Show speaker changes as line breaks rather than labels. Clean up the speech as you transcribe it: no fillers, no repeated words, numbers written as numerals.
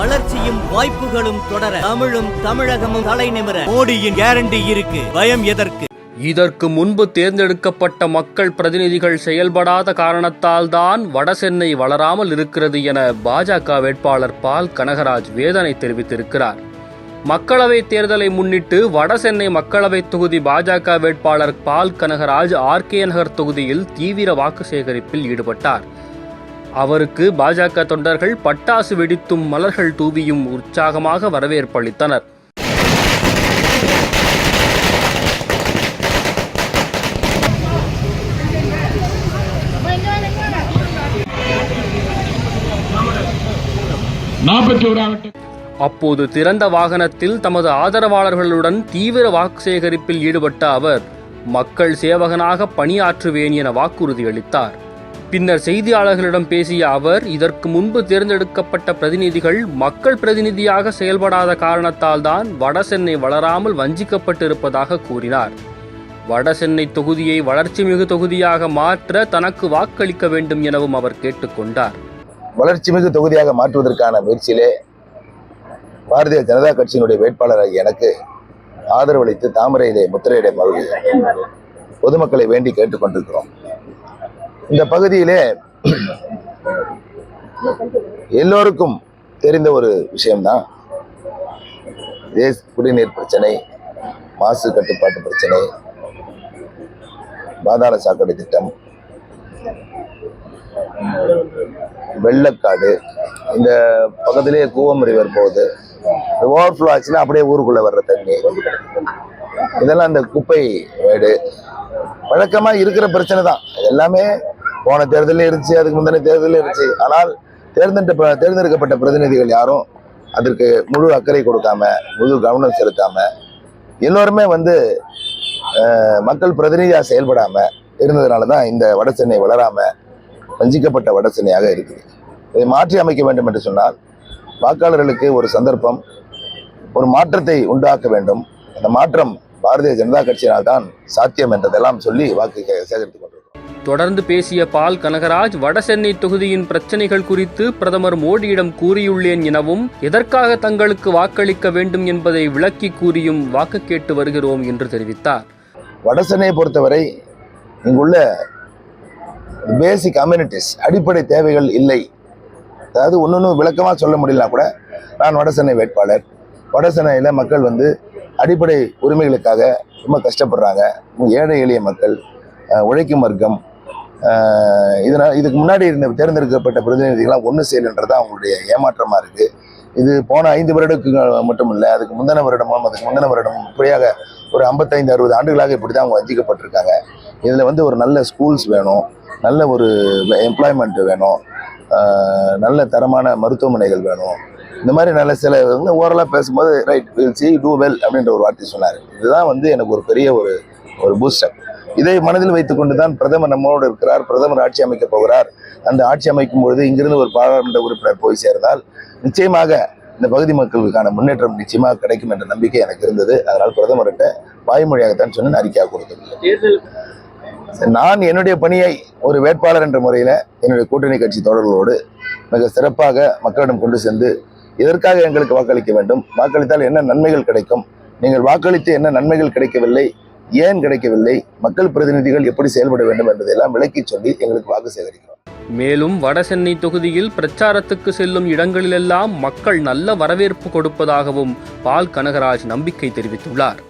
வளர்ச்சியும் வாய்ப்புகளும் தொடர தமிழும் தமிழகமும் தலை நிமிர மோடியின் கேரண்டி இருக்கு. பயம் எதற்கு?
இதற்கு முன்பு தேர்ந்தெடுக்கப்பட்ட மக்கள் பிரதிநிதிகள் செயல்படாத காரணத்தால் தான் வடசென்னை வளராமல் இருக்கிறது என பாஜக வேட்பாளர் பால் கனகராஜ் வேதனை தெரிவித்திருக்கிறார். மக்களவைத் தேர்தலை முன்னிட்டு வடசென்னை மக்களவைத் தொகுதி பாஜக வேட்பாளர் பால் கனகராஜ் RK நகர் தொகுதியில் தீவிர வாக்கு சேகரிப்பில் ஈடுபட்டார். அவருக்கு பாஜக தொண்டர்கள் பட்டாசு வெடித்தும் மலர்கள் தூவியும் உற்சாகமாக வரவேற்பளித்தனர். அப்போது திறந்த வாகனத்தில் தமது ஆதரவாளர்களுடன் தீவிர வாக்கு சேகரிப்பில் ஈடுபட்ட அவர் மக்கள் சேவகனாக பணியாற்றுவேன் என வாக்குறுதி அளித்தார். பின்னர் செய்தியாளர்களிடம் பேசிய அவர் இதற்கு முன்பு தேர்ந்தெடுக்கப்பட்ட பிரதிநிதிகள் மக்கள் பிரதிநிதியாக செயல்படாத காரணத்தால் தான் வடசென்னை வளராமல் வஞ்சிக்கப்பட்டிருப்பதாக கூறினார். வடசென்னை தொகுதியை வளர்ச்சி மிகு தொகுதியாக மாற்ற தனக்கு வாக்களிக்க வேண்டும் எனவும் அவர் கேட்டுக்கொண்டார்.
வளர்ச்சி மிகு தொகுதியாக மாற்றுவதற்கான முயற்சியிலே பாரதிய ஜனதா கட்சியினுடைய வேட்பாளராக எனக்கு ஆதரவு அளித்து தாமரையிலே முத்திரையிட பகுதி பொதுமக்களை வேண்டி கேட்டுக்கொண்டிருக்கிறோம். இந்த பகுதியிலே எல்லோருக்கும் தெரிந்த ஒரு விஷயம்தான் குடிநீர் பிரச்சனை, மாசு கட்டுப்பாட்டு பிரச்சனை, பாதாள சாக்கடை திட்டம், வெள்ளக்காடு, இந்த பக்கத்திலேயே கூவம் ரிவர் போகுது. ஓவர்ஃப்ளோ ஆச்சுன்னா அப்படியே ஊருக்குள்ள வர்ற தண்ணி, இதெல்லாம் இந்த குப்பை வீடு வழக்கமா இருக்கிற பிரச்சனை தான். எல்லாமே போன தேர்தலில் இருந்துச்சு, அதுக்கு முந்தின தேர்தலில் இருந்துச்சு. ஆனால் தேர்ந்தெடுக்கப்பட்ட பிரதிநிதிகள் யாரும் அதற்கு முழு அக்கறை கொடுக்காம, முழு கவனம் செலுத்தாம, எல்லோருமே மக்கள் பிரதிநிதியாக செயல்படாம இருந்ததுனால தான் இந்த வடசென்னை வளராம வஞ்சிக்கப்பட்ட வடசென்னையாக இருக்குது. இதை மாற்றி அமைக்க வேண்டும் என்று சொன்னால் வாக்காளர்களுக்கு ஒரு சந்தர்ப்பம், ஒரு மாற்றத்தை உண்டாக்க வேண்டும். அந்த மாற்றம் பாரதிய ஜனதா கட்சியினால் தான் சாத்தியம் என்றதெல்லாம் சொல்லி வாக்கு சேகரித்துக் கொண்டிருக்கிறோம்.
தொடர்ந்து பேசிய பால் கனகராஜ் வடசென்னை தொகுதியின் பிரச்சனைகள் குறித்து பிரதமர் மோடியிடம் கூறியுள்ளேன் எனவும் எதற்காக தங்களுக்கு வாக்களிக்க வேண்டும் என்பதை விளக்கி கூறியும் வாக்கு கேட்டு வருகிறோம் என்று தெரிவித்தார்.
வடசென்னையை பொறுத்தவரை இங்குள்ள பேசிக் அம்யூனிட்டிஸ், அடிப்படை தேவைகள் இல்லை. அதாவது ஒன்று விளக்கமாக சொல்ல முடியலனா கூட நான் வடசென்னை வேட்பாளர். வடசென்னையில் மக்கள் அடிப்படை உரிமைகளுக்காக ரொம்ப கஷ்டப்படுறாங்க. ஏழை எளிய மக்கள், உழைக்கும் வர்க்கம். இதுக்கு முன்னாடி தேர்ந்தெடுக்கப்பட்ட பிரதிநிதிகள்லாம் ஒன்று செய்யலைன்றதான் அவங்களுடைய ஏமாற்றமாக இருக்குது. இது போன 5 வருடங்கள் மட்டும் இல்லை, அதுக்கு முந்தின வருடமும் இப்படியாக ஒரு 55-60 ஆண்டுகளாக இப்படி தான் அவங்க வஞ்சிக்கப்பட்டிருக்காங்க. இதில் ஒரு நல்ல ஸ்கூல்ஸ் வேணும், நல்ல ஒரு எம்ப்ளாய்மெண்ட் வேணும், நல்ல தரமான மருத்துவமனைகள் வேணும். இந்த மாதிரி நல்ல சில ஓரலாக பேசும்போது right will see to well அப்படின்ற ஒரு வார்த்தை சொன்னார். இதுதான் எனக்கு ஒரு பெரிய ஒரு பூஸ்டப். இதை மனதில் வைத்துக்கொண்டு தான் பிரதமர் நம்மோடு இருக்கிறார். பிரதமர் ஆட்சி அமைக்க போகிறார். அந்த ஆட்சி அமைக்கும் பொழுது இங்கிருந்து ஒரு பாராளுமன்ற உறுப்பினர் போய் சேர்ந்தால் நிச்சயமாக இந்த பகுதி மக்களுக்கான முன்னேற்றம் நிச்சயமாக கிடைக்கும் என்ற நம்பிக்கை எனக்கு இருந்தது. அதனால் பிரதமர்கிட்ட வாய்மொழியாகத்தான் சொன்ன அறிக்கையாக கொடுத்தது. நான் என்னுடைய பணியை ஒரு வேட்பாளர் என்ற முறையில் என்னுடைய கூட்டணி கட்சி தோழர்களோடு மிக சிறப்பாக மக்களிடம் கொண்டு சென்று இதற்காக எங்களுக்கு வாக்களிக்க வேண்டும், வாக்களித்தால் என்ன நன்மைகள் கிடைக்கும், நீங்கள் வாக்களித்து என்ன நன்மைகள் கிடைக்கவில்லை, ஏன் கிடைக்கவில்லை, மக்கள் பிரதிநிதிகள் எப்படி செயல்பட வேண்டும் என்பதையெல்லாம் விளக்கி சொல்லி எங்களுக்கு வாக்கு சேகரிக்கிறோம்.
மேலும் வடசென்னை தொகுதியில் பிரச்சாரத்துக்கு செல்லும் இடங்களிலெல்லாம் மக்கள் நல்ல வரவேற்பு கொடுப்பதாகவும் பால் கனகராஜ் நம்பிக்கை தெரிவித்துள்ளார்.